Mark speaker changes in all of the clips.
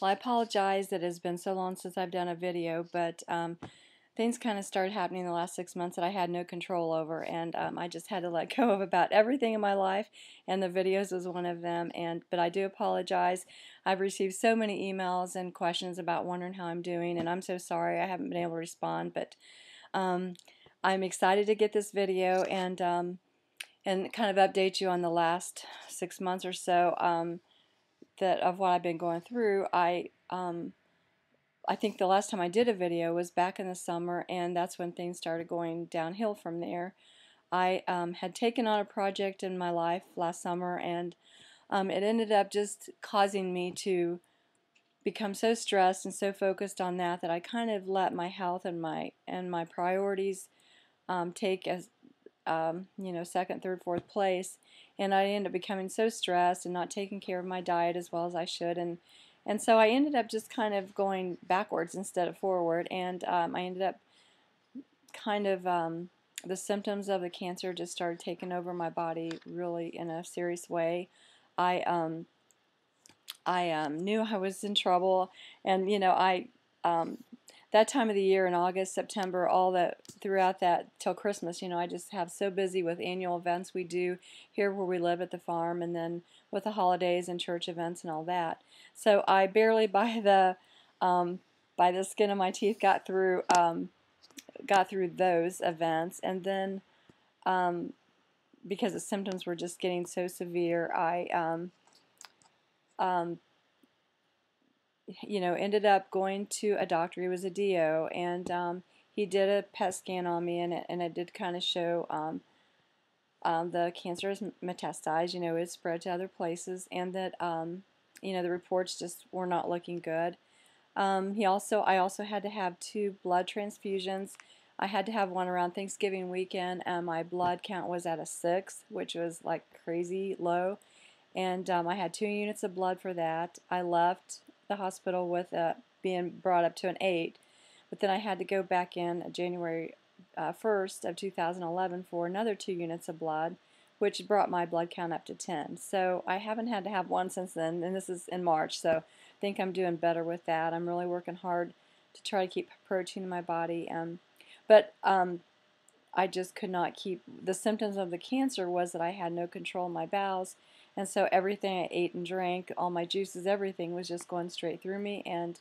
Speaker 1: Well, I apologize that it's been so long since I've done a video, but things kind of started happening the last 6 months that I had no control over, and I just had to let go of about everything in my life, and the videos was one of them. But I do apologize. I've received so many emails and questions about wondering how I'm doing, and I'm so sorry I haven't been able to respond. But um, I'm excited to get this video and kind of update you on the last 6 months or so. That of what I've been going through. I think the last time I did a video was back in the summer, and that's when things started going downhill from there. I had taken on a project in my life last summer, and it ended up just causing me to become so stressed and so focused on that I kind of let my health and my priorities take as second, third, fourth place, and I ended up becoming so stressed and not taking care of my diet as well as I should, and so I ended up just kind of going backwards instead of forward, and I ended up kind of the symptoms of the cancer just started taking over my body really in a serious way. I knew I was in trouble, and that time of the year in August, September, all that throughout that till Christmas, I just have so busy with annual events we do here where we live at the farm, and then with the holidays and church events and all that. So I barely by the skin of my teeth got through those events, and then because the symptoms were just getting so severe, I um, ended up going to a doctor. He was a DO, and he did a PET scan on me, and it did kind of show the cancer is metastasized. It spread to other places, and that the reports just were not looking good. I also had to have 2 blood transfusions. I had to have one around Thanksgiving weekend, and my blood count was at a 6, which was like crazy low. And I had 2 units of blood for that. I left the hospital with being brought up to an 8, but then I had to go back in January 1st of 2011 for another 2 units of blood, which brought my blood count up to 10. So I haven't had to have one since then, and this is in March, so I think I'm doing better with that. I'm really working hard to try to keep protein in my body, but I just could not keep. The symptoms of the cancer was that I had no control of my bowels, and so everything I ate and drank, all my juices, everything was just going straight through me and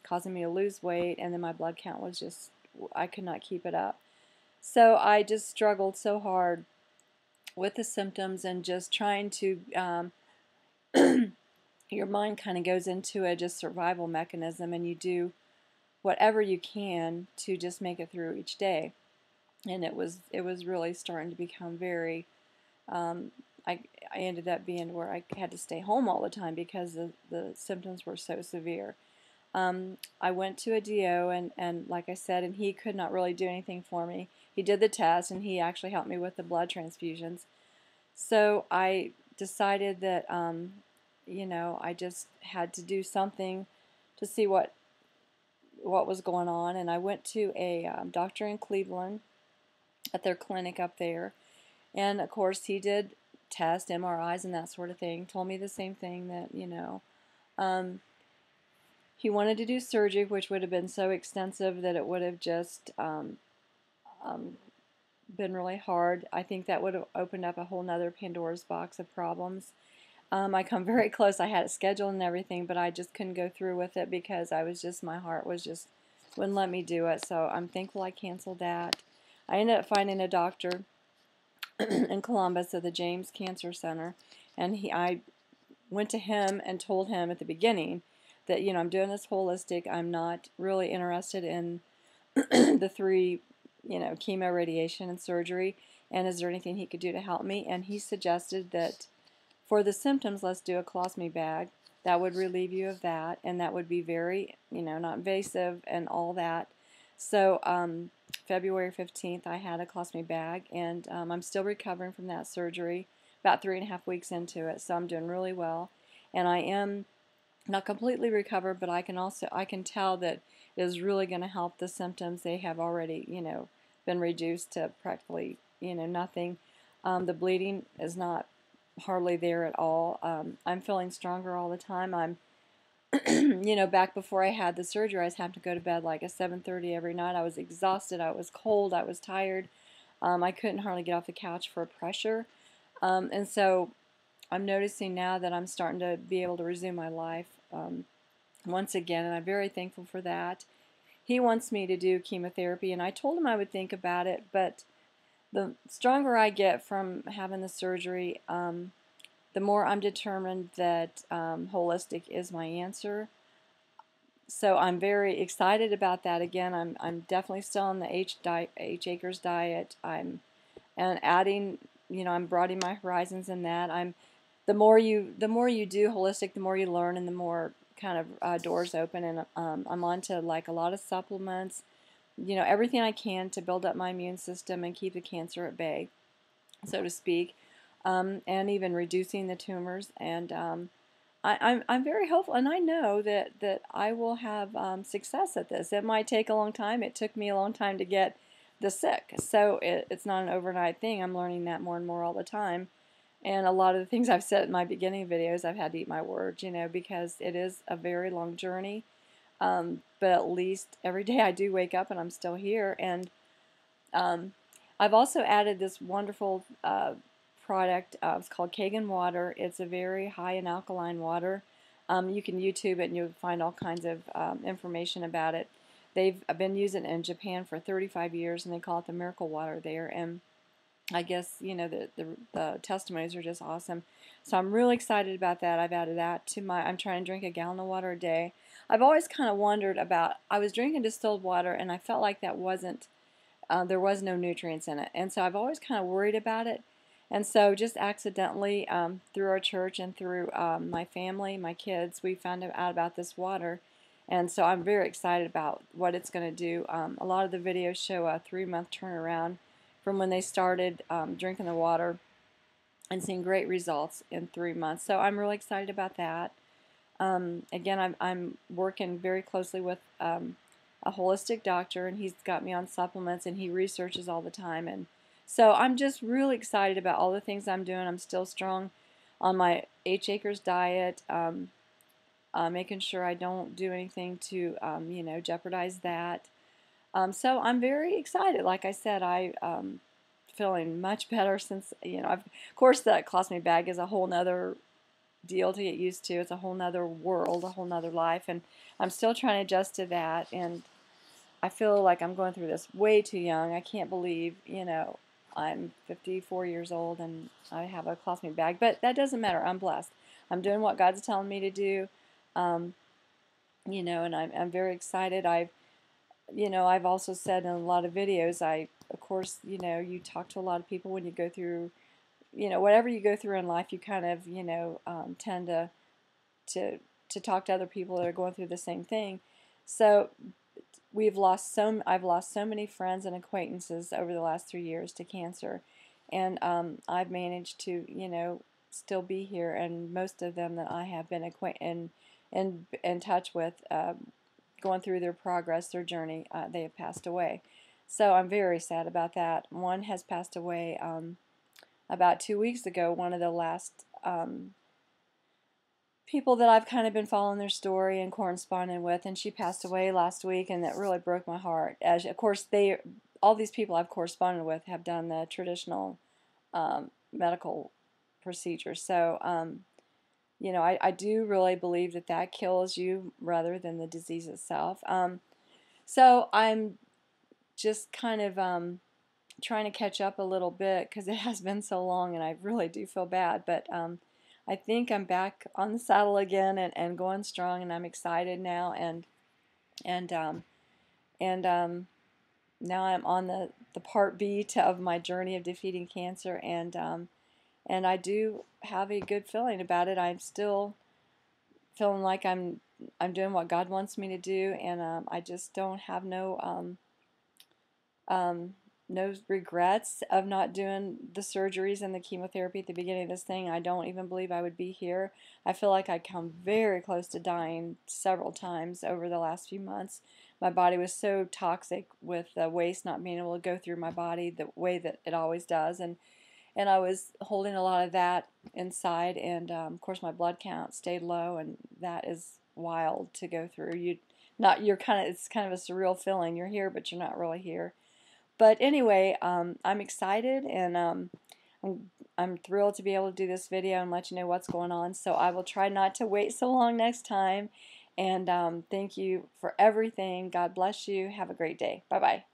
Speaker 1: causing me to lose weight, and then my blood count was just, I could not keep it up. So I just struggled so hard with the symptoms and just trying to, your mind kind of goes into a just survival mechanism, and you do whatever you can to just make it through each day. And it was really starting to become very I ended up being where I had to stay home all the time because the symptoms were so severe. I went to a DO, and like I said, and he could not really do anything for me. He did the test, and he actually helped me with the blood transfusions. So I decided that I just had to do something to see what was going on, and I went to a doctor in Cleveland at their clinic up there, and of course he did test MRIs and that sort of thing. Told me the same thing, that he wanted to do surgery, which would have been so extensive that it would have just been really hard. I think that would have opened up a whole nother Pandora's box of problems. I come very close. I had it scheduled and everything, but I just couldn't go through with it because my heart was just wouldn't let me do it. So I'm thankful I canceled that. I ended up finding a doctor in Columbus at the James Cancer Center, and I went to him and told him at the beginning that I'm doing this holistic. I'm not really interested in the 3 chemo, radiation, and surgery, and is there anything he could do to help me? And he suggested that for the symptoms, let's do a colostomy bag. That would relieve you of that, and that would be very, not invasive and all that. So February 15th, I had a colostomy bag, and I'm still recovering from that surgery, about 3.5 weeks into it, so I'm doing really well. And I am not completely recovered, but I can tell that it is really going to help the symptoms. They have already, been reduced to practically, nothing. The bleeding is not hardly there at all. I'm feeling stronger all the time. back before I had the surgery, I was having to go to bed like at 7:30 every night. I was exhausted. I was cold. I was tired. I couldn't hardly get off the couch for pressure. And so I'm noticing now that I'm starting to be able to resume my life once again, and I'm very thankful for that. He wants me to do chemotherapy, and I told him I would think about it, but the stronger I get from having the surgery, the more I'm determined that holistic is my answer. So I'm very excited about that. Again, I'm definitely still on the H acres diet. And adding, I'm broadening my horizons in that. The more you do holistic, the more you learn, and the more kind of doors open. And I'm on to like a lot of supplements, everything I can to build up my immune system and keep the cancer at bay, so to speak, and even reducing the tumors. And I'm very hopeful, and I know that I will have success at this. It might take a long time. It took me a long time to get the sick, so it's not an overnight thing. I'm learning that more and more all the time. And a lot of the things I've said in my beginning videos, I've had to eat my words, because it is a very long journey. But at least every day I do wake up and I'm still here. And I've also added this wonderful product. It's called Kangen water. It's a very high in alkaline water. You can YouTube it and you'll find all kinds of information about it. They've been using it in Japan for 35 years, and they call it the miracle water there. And I guess, the testimonies are just awesome. So I'm really excited about that. I've added that to I'm trying to drink a gallon of water a day. I've always kind of wondered about, I was drinking distilled water and I felt like that wasn't, there was no nutrients in it. And so I've always kind of worried about it. And so just accidentally, through our church and through my family, my kids, we found out about this water. And so I'm very excited about what it's going to do. A lot of the videos show a 3-month turnaround from when they started drinking the water, and seeing great results in 3 months. So I'm really excited about that. Again, I'm working very closely with a holistic doctor, and he's got me on supplements, and he researches all the time. And so I'm just really excited about all the things I'm doing. I'm still strong on my H acres diet, making sure I don't do anything to jeopardize that. So I'm very excited. Like I said, feeling much better since, of course that colostomy bag is a whole nother deal to get used to. It's a whole nother world, a whole nother life, and I'm still trying to adjust to that. And I feel like I'm going through this way too young. I can't believe, I'm 54 years old and I have a colostomy bag, but that doesn't matter. I'm blessed. I'm doing what God's telling me to do, and I'm very excited. I've also said in a lot of videos, of course, you talk to a lot of people when you go through, whatever you go through in life, you kind of, tend to talk to other people that are going through the same thing. So I've lost so many friends and acquaintances over the last 3 years to cancer, and I've managed to, still be here, and most of them that I have been in touch with, going through their progress, their journey, they have passed away. So I'm very sad about that. One has passed away about 2 weeks ago, one of the last people that I've kind of been following their story and corresponding with, and she passed away last week, and that really broke my heart. As of course, all these people I've corresponded with have done the traditional medical procedures. So, I do really believe that kills you rather than the disease itself. So I'm just kind of trying to catch up a little bit because it has been so long, and I really do feel bad. But I think I'm back on the saddle again, and going strong, and I'm excited now, and now I'm on the part B of my journey of defeating cancer, and I do have a good feeling about it. I'm still feeling like I'm doing what God wants me to do, and I just don't have no regrets of not doing the surgeries and the chemotherapy at the beginning of this thing. I don't even believe I would be here. I feel like I'd come very close to dying several times over the last few months. My body was so toxic with the waste not being able to go through my body the way that it always does, and I was holding a lot of that inside, and of course my blood count stayed low, and that is wild to go through. It's kind of a surreal feeling. You're here, but you're not really here. But anyway, I'm excited, and I'm thrilled to be able to do this video and let you know what's going on. So I will try not to wait so long next time. And thank you for everything. God bless you. Have a great day. Bye-bye.